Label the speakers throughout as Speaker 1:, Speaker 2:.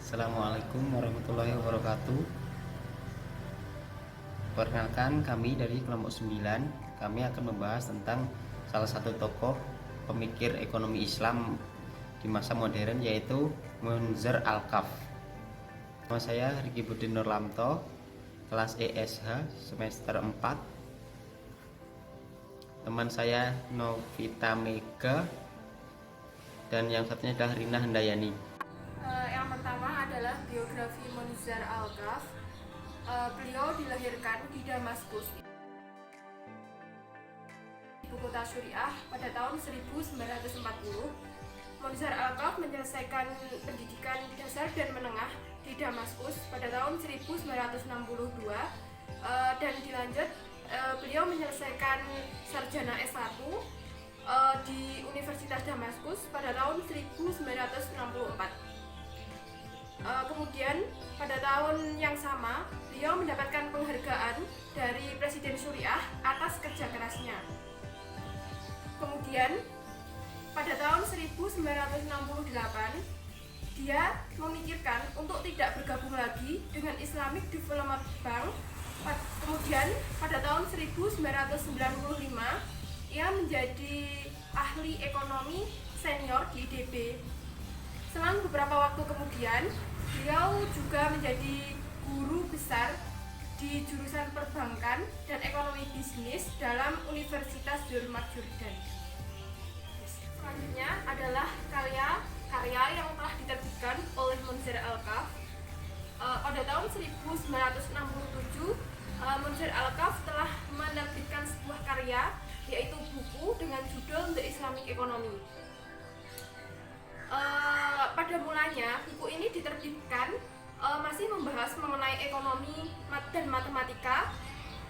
Speaker 1: Assalamualaikum warahmatullahi wabarakatuh. Perkenalkan, kami dari kelompok 9. Kami akan membahas tentang salah satu tokoh pemikir ekonomi Islam di masa modern, yaitu Munzir Al-Kaf. Nama saya Riki Budi Nurlamto, kelas ESH semester 4. Teman saya Novita Mega, dan yang satunya adalah Rina Handayani.
Speaker 2: Yang pertama adalah biografi Munzir Al-Kaf. Beliau dilahirkan di Damaskus, ibu kota Suriah, pada tahun 1940. Munzir Al-Kaf menyelesaikan pendidikan dasar dan menengah di Damaskus pada tahun 1962, dan dilanjut beliau menyelesaikan sarjana S1 di Universitas Damaskus pada tahun 1964. Kemudian pada tahun yang sama beliau mendapatkan penghargaan dari Presiden Suriah atas kerja kerasnya. Kemudian pada tahun 1968 dia memikirkan untuk tidak bergabung lagi dengan Islamic Development Bank. Kemudian pada tahun 1995 ia menjadi ahli ekonomi senior di IDB. Selang beberapa waktu kemudian, beliau juga menjadi guru besar di jurusan perbankan dan ekonomi bisnis dalam Universitas Durmat Jordan. Selanjutnya adalah karya yang telah diterbitkan oleh Munzir Al-Kaf. Pada tahun 1967, Munzir Al-Kaf telah menerbitkan sebuah karya, yaitu buku dengan judul The Islamic Economy. Pada mulanya buku ini diterbitkan masih membahas mengenai ekonomi dan matematika,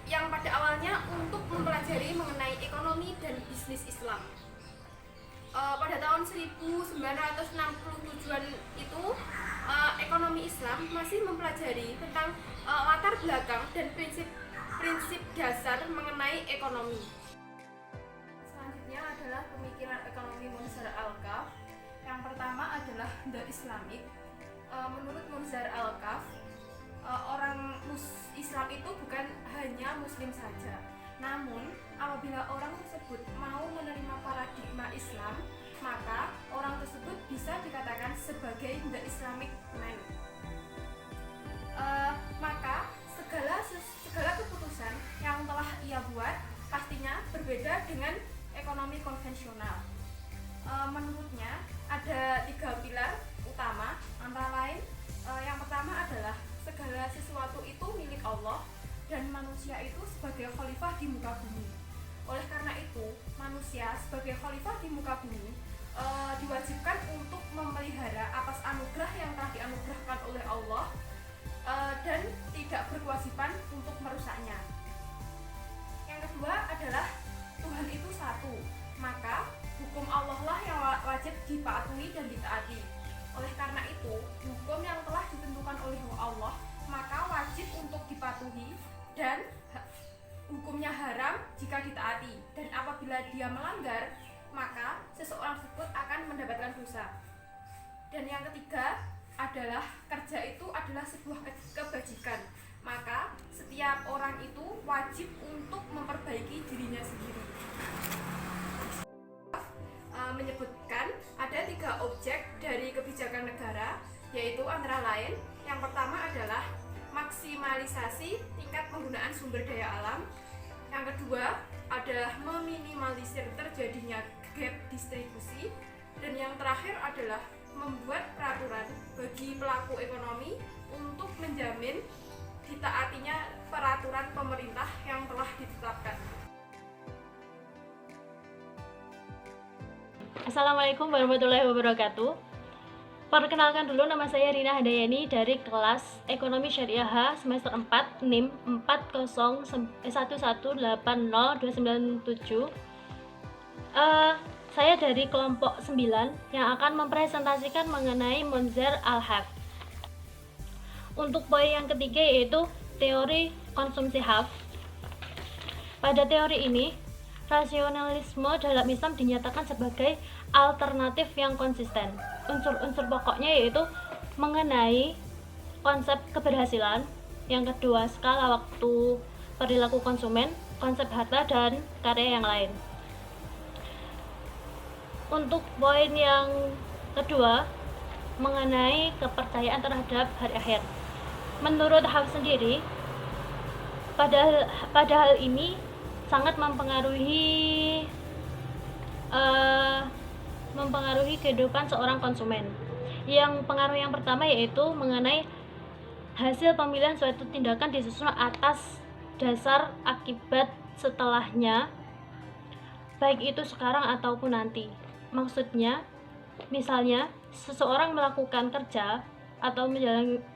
Speaker 2: yang pada awalnya untuk mempelajari mengenai ekonomi dan bisnis Islam. Pada tahun 1967-an itu ekonomi Islam masih mempelajari tentang latar belakang dan prinsip dasar mengenai ekonomi. Selanjutnya adalah pemikiran ekonomi Munzir Al-Kaf. Yang pertama adalah The Islamic. Menurut Munzir Al-Kaf, orang Islam itu bukan hanya Muslim saja, namun apabila orang tersebut mau menerima paradigma Islam, maka orang tersebut bisa dikatakan sebagai The Islamic Man. Maka segala keputusan yang telah ia buat pastinya berbeda dengan ekonomi konvensional. Menurutnya ada 3 pilar utama, antara lain yang pertama adalah segala sesuatu itu milik Allah dan manusia itu sebagai khalifah di muka bumi. Oleh karena itu, manusia sebagai khalifah di muka bumi diwajibkan untuk memelihara atas anugerah yang telah dianugerahkan oleh Allah, dan tidak berkewajiban untuk merusaknya. Yang kedua adalah Tuhan itu satu, maka hukum Allah lah yang wajib dipatuhi dan ditaati. Oleh karena itu, hukum yang telah ditentukan oleh Allah maka wajib untuk dipatuhi, dan hukumnya haram jika ditaati, dan apabila dia melanggar maka seseorang tersebut akan mendapatkan dosa. Dan yang ketiga adalah kerja itu adalah sebuah kebajikan, maka setiap orang itu wajib untuk memperbaiki dirinya sendiri. Menyebutkan ada 3 objek dari kebijakan negara, yaitu antara lain yang pertama adalah maksimalisasi tingkat penggunaan sumber daya alam, yang kedua adalah meminimalisir terjadinya gap distribusi, dan yang terakhir adalah membuat peraturan bagi pelaku ekonomi untuk menjamin ditaatinya peraturan pemerintah yang telah ditetapkan.
Speaker 3: Assalamualaikum warahmatullahi wabarakatuh. Perkenalkan dulu, nama saya Rina Handayani dari kelas Ekonomi Syariah H semester 4 NIM 401180297. Saya dari kelompok 9 yang akan mempresentasikan mengenai Munzir Al-Kaf. Untuk poin yang ketiga yaitu teori konsumsi Kaf. Pada teori ini, rasionalisme dalam Islam dinyatakan sebagai alternatif yang konsisten. Unsur-unsur pokoknya yaitu mengenai konsep keberhasilan, yang kedua skala waktu, perilaku konsumen, konsep harta, dan karya yang lain. Untuk poin yang kedua mengenai kepercayaan terhadap hari akhir, menurut House sendiri, pada hal ini sangat mempengaruhi kehidupan seorang konsumen. Yang pengaruh yang pertama yaitu mengenai hasil pemilihan suatu tindakan disusun atas dasar akibat setelahnya, baik itu sekarang ataupun nanti. Maksudnya, misalnya seseorang melakukan kerja atau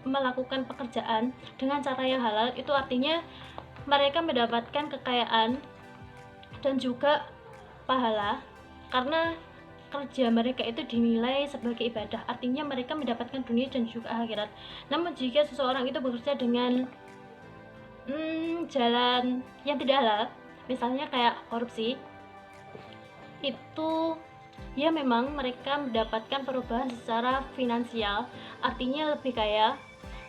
Speaker 3: melakukan pekerjaan dengan cara yang halal, itu artinya mereka mendapatkan kekayaan dan juga pahala karena kerja mereka itu dinilai sebagai ibadah, artinya mereka mendapatkan dunia dan juga akhirat. Namun jika seseorang itu bekerja dengan jalan yang tidak halal, misalnya kayak korupsi, itu ya memang mereka mendapatkan perubahan secara finansial, artinya lebih kaya,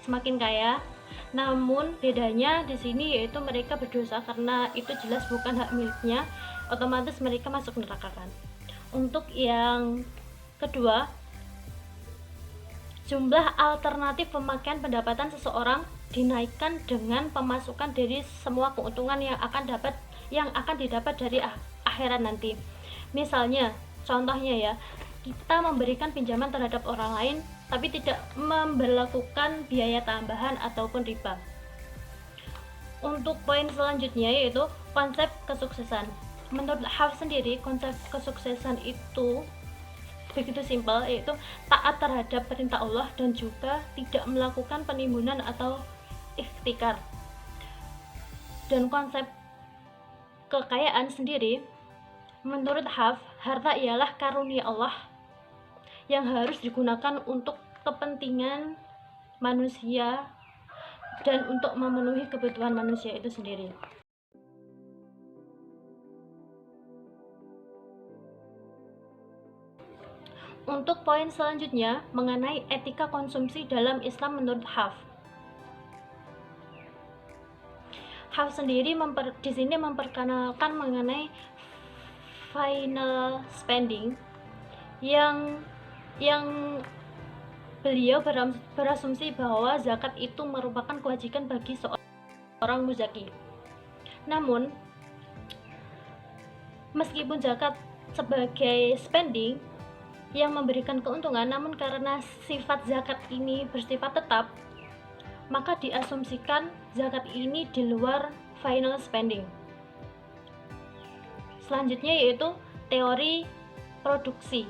Speaker 3: semakin kaya. Namun bedanya di sini yaitu mereka berdosa karena itu jelas bukan hak miliknya, otomatis mereka masuk neraka kan. Untuk yang kedua, jumlah alternatif pemakaian pendapatan seseorang dinaikkan dengan pemasukan dari semua keuntungan yang akan didapat dari akhirat nanti. Misalnya, contohnya ya, kita memberikan pinjaman terhadap orang lain tapi tidak memberlakukan biaya tambahan ataupun riba. Untuk poin selanjutnya yaitu konsep kesuksesan. Menurut Haf sendiri, konsep kesuksesan itu begitu simpel, yaitu taat terhadap perintah Allah dan juga tidak melakukan penimbunan atau ikhtikar. Dan konsep kekayaan sendiri, menurut Haf, harta ialah karunia Allah yang harus digunakan untuk kepentingan manusia dan untuk memenuhi kebutuhan manusia itu sendiri. Untuk poin selanjutnya mengenai etika konsumsi dalam Islam menurut Haf. Haf sendiri di sini memperkenalkan mengenai final spending yang beliau berasumsi bahwa zakat itu merupakan kewajiban bagi seorang muzaki. Namun, meskipun zakat sebagai spending yang memberikan keuntungan, namun karena sifat zakat ini bersifat tetap, maka diasumsikan zakat ini di luar final spending. Selanjutnya yaitu teori produksi.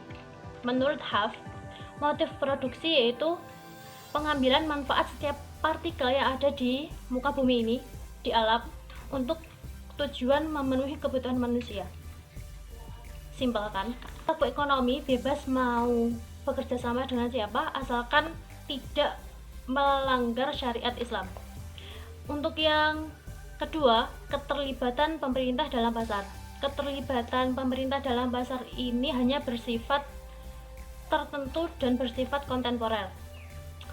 Speaker 3: Menurut Haf, motif produksi yaitu pengambilan manfaat setiap partikel yang ada di muka bumi ini, di alam, untuk tujuan memenuhi kebutuhan manusia. Simpel kan? Pelaku ekonomi bebas mau bekerja sama dengan siapa asalkan tidak melanggar syariat Islam. Untuk yang kedua, keterlibatan pemerintah dalam pasar. Keterlibatan pemerintah dalam pasar ini hanya bersifat tertentu dan bersifat kontemporer.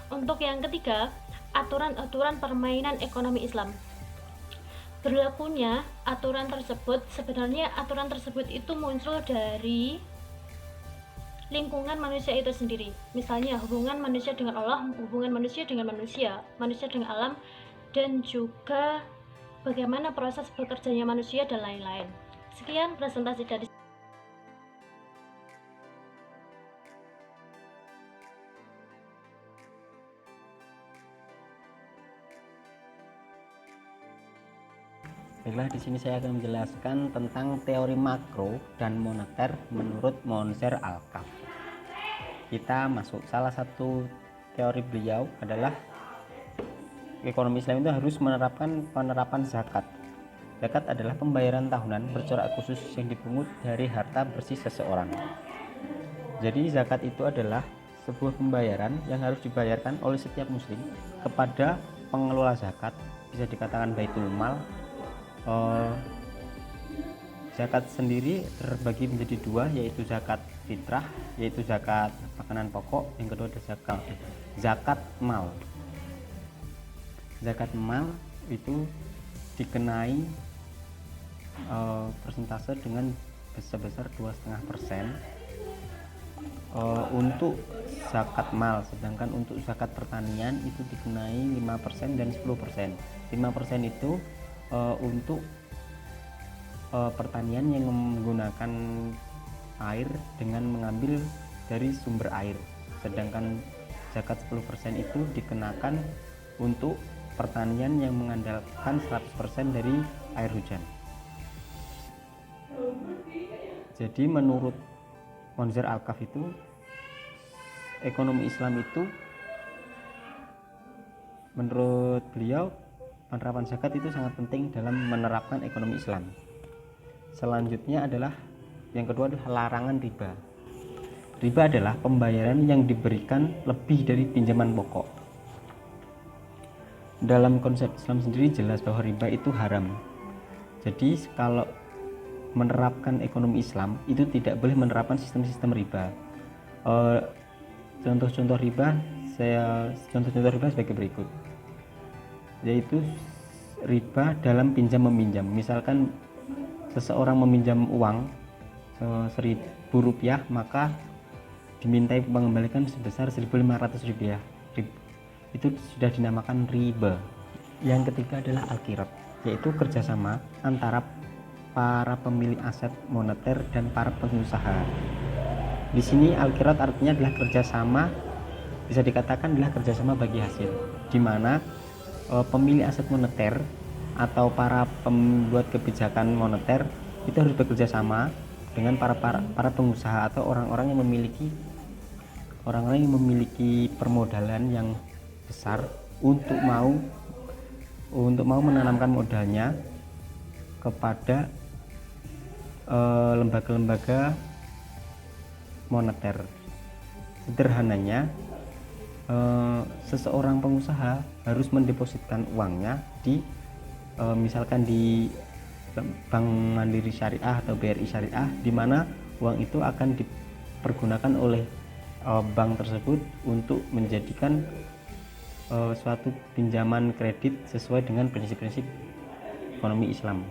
Speaker 3: Untuk yang ketiga, aturan-aturan permainan ekonomi Islam. Berlakunya aturan tersebut, sebenarnya aturan tersebut itu muncul dari lingkungan manusia itu sendiri. Misalnya hubungan manusia dengan Allah, hubungan manusia dengan manusia, manusia dengan alam, dan juga bagaimana proses bekerjanya manusia dan lain-lain. Sekian presentasi dari
Speaker 1: Baiklah, di sini saya akan menjelaskan tentang teori makro dan moneter menurut Monzer Alkaf. Kita masuk, salah satu teori beliau adalah ekonomi Islam itu harus menerapkan penerapan zakat. Zakat adalah pembayaran tahunan bercorak khusus yang dipungut dari harta bersih seseorang. Jadi zakat itu adalah sebuah pembayaran yang harus dibayarkan oleh setiap muslim kepada pengelola zakat, bisa dikatakan baitul mal. Zakat sendiri terbagi menjadi dua, yaitu zakat fitrah yaitu zakat makanan pokok, yang kedua ada zakat mal. Zakat mal itu dikenai persentase dengan sebesar 2,5% untuk zakat mal, sedangkan untuk zakat pertanian itu dikenai 5% dan 10%. 5% itu untuk pertanian yang menggunakan air dengan mengambil dari sumber air, sedangkan zakat 10% itu dikenakan untuk pertanian yang mengandalkan 100% dari air hujan. Jadi menurut Monzer Al-Kaf itu, ekonomi Islam itu menurut beliau penerapan zakat itu sangat penting dalam menerapkan ekonomi Islam. Selanjutnya adalah yang kedua adalah larangan riba. Riba adalah pembayaran yang diberikan lebih dari pinjaman pokok. Dalam konsep Islam sendiri jelas bahwa riba itu haram. Jadi kalau menerapkan ekonomi Islam itu tidak boleh menerapkan sistem-sistem riba. Contoh-contoh riba sebagai berikut, yaitu riba dalam pinjam meminjam. Misalkan seseorang meminjam uang Rp1.000, maka dimintai mengembalikan sebesar Rp1.500. Itu sudah dinamakan riba. Yang ketiga adalah al-qirat, yaitu kerjasama antara para pemilik aset moneter dan para pengusaha. Di sini al-qirat artinya adalah kerjasama, bisa dikatakan adalah kerjasama bagi hasil, di mana pemilik aset moneter atau para pembuat kebijakan moneter itu harus bekerja sama dengan para pengusaha atau orang-orang yang memiliki permodalan yang besar untuk mau menanamkan modalnya kepada lembaga-lembaga moneter. Sederhananya, seseorang pengusaha harus mendepositkan uangnya di misalkan di Bank Mandiri Syariah atau BRI Syariah, di mana uang itu akan dipergunakan oleh bank tersebut untuk menjadikan suatu pinjaman kredit sesuai dengan prinsip-prinsip ekonomi Islam.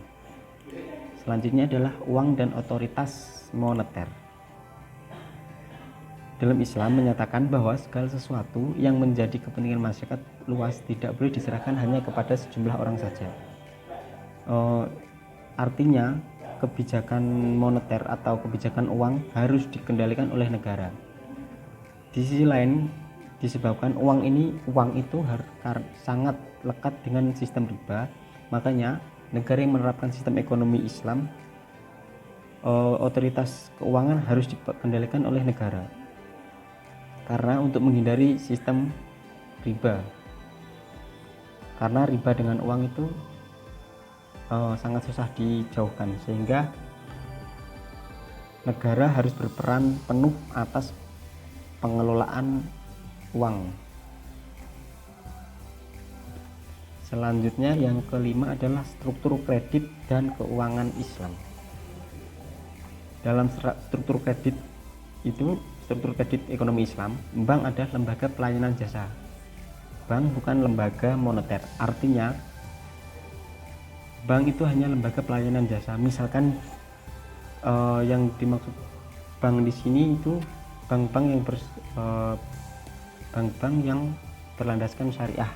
Speaker 1: Selanjutnya adalah uang dan otoritas moneter. Dalam Islam menyatakan bahwa segala sesuatu yang menjadi kepentingan masyarakat luas tidak boleh diserahkan hanya kepada sejumlah orang saja. Artinya kebijakan moneter atau kebijakan uang harus dikendalikan oleh negara. Di sisi lain, disebabkan uang itu sangat lekat dengan sistem riba, makanya negara yang menerapkan sistem ekonomi Islam, otoritas keuangan harus dikendalikan oleh negara, karena untuk menghindari sistem riba, karena riba dengan uang itu sangat susah dijauhkan, sehingga negara harus berperan penuh atas pengelolaan uang. Selanjutnya yang kelima adalah struktur kredit dan keuangan Islam. Dalam struktur kredit ekonomi Islam, bank adalah lembaga pelayanan jasa. Bank bukan lembaga moneter. Artinya bank itu hanya lembaga pelayanan jasa. Misalkan yang dimaksud bank di sini itu bank-bank yang berlandaskan syariah,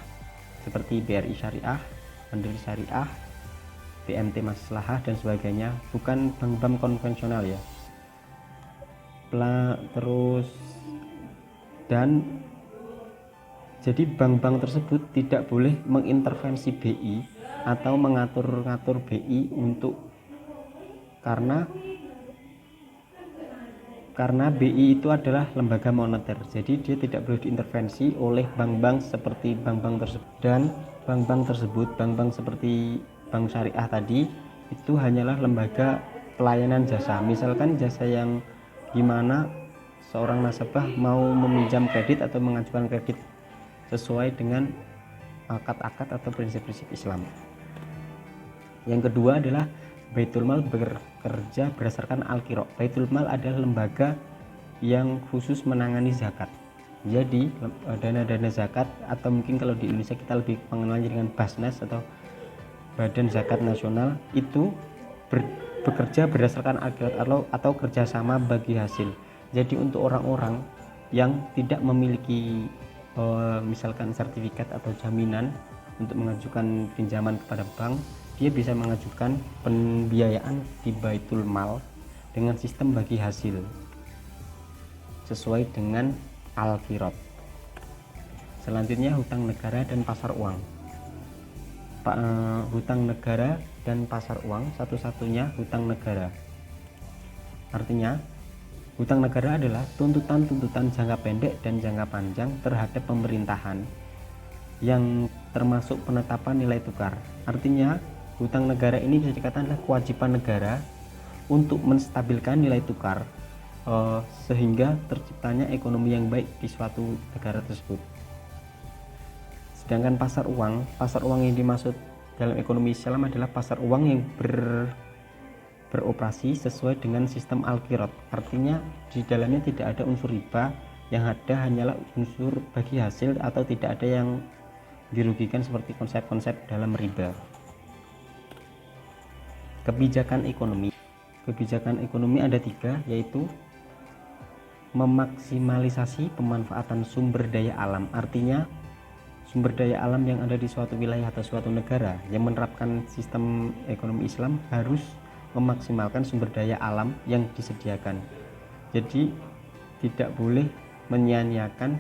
Speaker 1: seperti BRI Syariah, Mandiri Syariah, BMT Maslahah dan sebagainya, bukan bank-bank konvensional ya. Jadi bank-bank tersebut tidak boleh mengintervensi BI atau mengatur-ngatur BI karena BI itu adalah lembaga moneter, jadi dia tidak boleh diintervensi oleh bank-bank seperti bank-bank tersebut. Dan bank-bank tersebut, bank-bank seperti bank syariah tadi, itu hanyalah lembaga pelayanan jasa. Misalkan jasa yang gimana seorang nasabah mau meminjam kredit atau mengajukan kredit sesuai dengan akad-akad atau prinsip-prinsip Islam. Yang kedua adalah Baitul Mal bekerja berdasarkan Al-Qira. Baitul Mal adalah lembaga yang khusus menangani zakat. Jadi dana-dana zakat, atau mungkin kalau di Indonesia kita lebih mengenalnya dengan Basnas atau Badan Zakat Nasional, itu bekerja berdasarkan alkirat atau kerjasama bagi hasil. Jadi untuk orang-orang yang tidak memiliki misalkan sertifikat atau jaminan untuk mengajukan pinjaman kepada bank, dia bisa mengajukan pembiayaan di Baitul Mal dengan sistem bagi hasil sesuai dengan al-qirat. Selanjutnya hutang negara dan pasar uang. Hutang negara dan pasar uang, satu-satunya hutang negara. Artinya hutang negara adalah tuntutan-tuntutan jangka pendek dan jangka panjang terhadap pemerintahan yang termasuk penetapan nilai tukar. Artinya hutang negara ini bisa dikatakan adalah kewajiban negara untuk menstabilkan nilai tukar sehingga terciptanya ekonomi yang baik di suatu negara tersebut. Sedangkan pasar uang yang dimaksud dalam ekonomi Islam adalah pasar uang yang beroperasi sesuai dengan sistem al-qirat. Artinya di dalamnya tidak ada unsur riba, yang ada hanyalah unsur bagi hasil atau tidak ada yang dirugikan seperti konsep-konsep dalam riba. Kebijakan ekonomi ada 3, yaitu memaksimalisasi pemanfaatan sumber daya alam. Artinya sumber daya alam yang ada di suatu wilayah atau suatu negara yang menerapkan sistem ekonomi Islam harus memaksimalkan sumber daya alam yang disediakan. Jadi tidak boleh menyia-nyiakan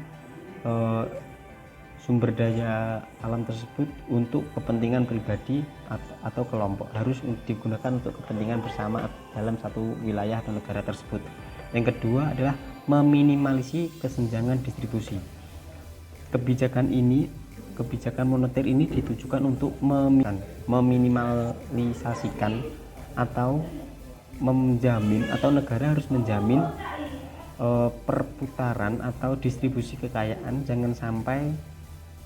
Speaker 1: sumber daya alam tersebut untuk kepentingan pribadi atau kelompok, harus digunakan untuk kepentingan bersama dalam satu wilayah atau negara tersebut. Yang kedua adalah meminimalisasi kesenjangan distribusi. Kebijakan moneter ini ditujukan untuk meminimalisasikan atau menjamin, atau negara harus menjamin perputaran atau distribusi kekayaan. Jangan sampai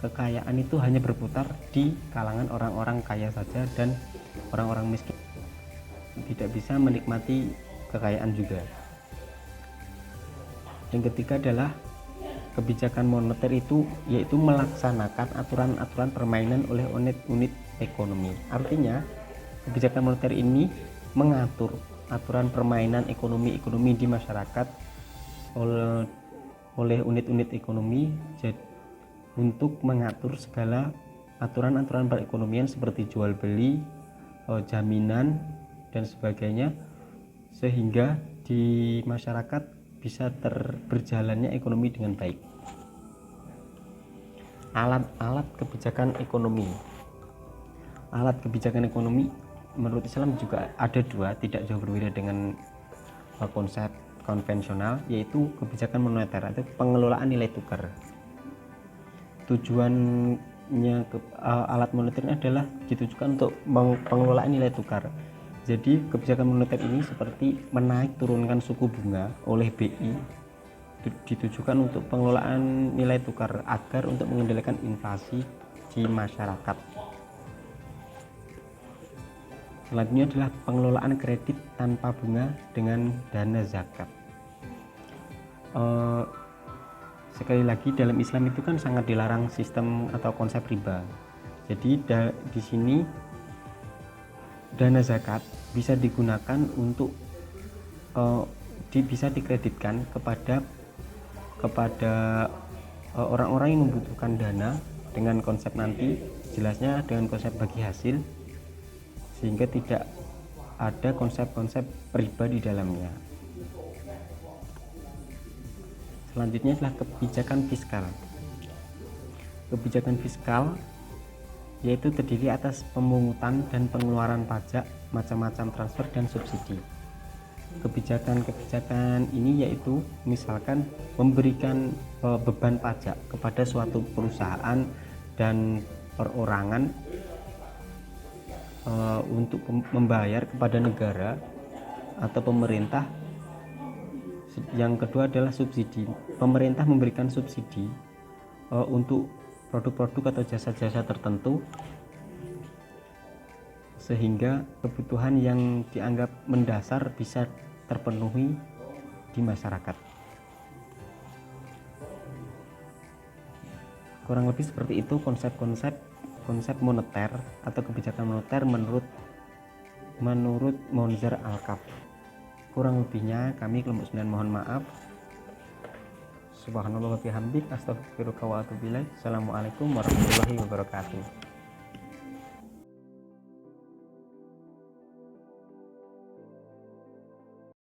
Speaker 1: kekayaan itu hanya berputar di kalangan orang-orang kaya saja dan orang-orang miskin tidak bisa menikmati kekayaan juga. Yang ketiga adalah kebijakan moneter itu yaitu melaksanakan aturan-aturan permainan oleh unit ekonomi. Artinya kebijakan moneter ini mengatur aturan permainan ekonomi di masyarakat oleh unit-unit ekonomi untuk mengatur segala aturan-aturan perekonomian seperti jual beli, jaminan dan sebagainya, sehingga di masyarakat bisa berjalannya ekonomi dengan baik. Alat kebijakan ekonomi. Alat kebijakan ekonomi menurut Islam juga ada 2, tidak jauh berbeda dengan konsep konvensional, yaitu kebijakan moneter atau pengelolaan nilai tukar. Tujuannya alat moneter ini adalah ditujukan untuk pengelolaan nilai tukar. Jadi kebijakan moneter ini seperti menaik turunkan suku bunga oleh BI ditujukan untuk pengelolaan nilai tukar agar untuk mengendalikan inflasi di masyarakat. Selanjutnya adalah pengelolaan kredit tanpa bunga dengan dana zakat. Sekali lagi dalam Islam itu kan sangat dilarang sistem atau konsep riba. Jadi di sini dana zakat bisa digunakan untuk bisa dikreditkan kepada orang-orang yang membutuhkan dana dengan konsep nanti jelasnya dengan konsep bagi hasil, sehingga tidak ada konsep-konsep riba di dalamnya. Selanjutnya adalah kebijakan fiskal. Kebijakan fiskal yaitu terdiri atas pemungutan dan pengeluaran pajak, macam-macam transfer dan subsidi. Kebijakan ini yaitu misalkan memberikan beban pajak kepada suatu perusahaan dan perorangan untuk membayar kepada negara atau pemerintah. Yang kedua adalah subsidi. Pemerintah memberikan subsidi untuk produk-produk atau jasa-jasa tertentu sehingga kebutuhan yang dianggap mendasar bisa terpenuhi di masyarakat. Kurang lebih seperti itu konsep moneter atau kebijakan moneter menurut Monzer Al-Kaf. Kurang lebihnya kami kelompok 9 mohon maaf. Subhanallah wa bihamdik, astaghfiruka wa atubu ilaik. Assalamualaikum warahmatullahi wabarakatuh.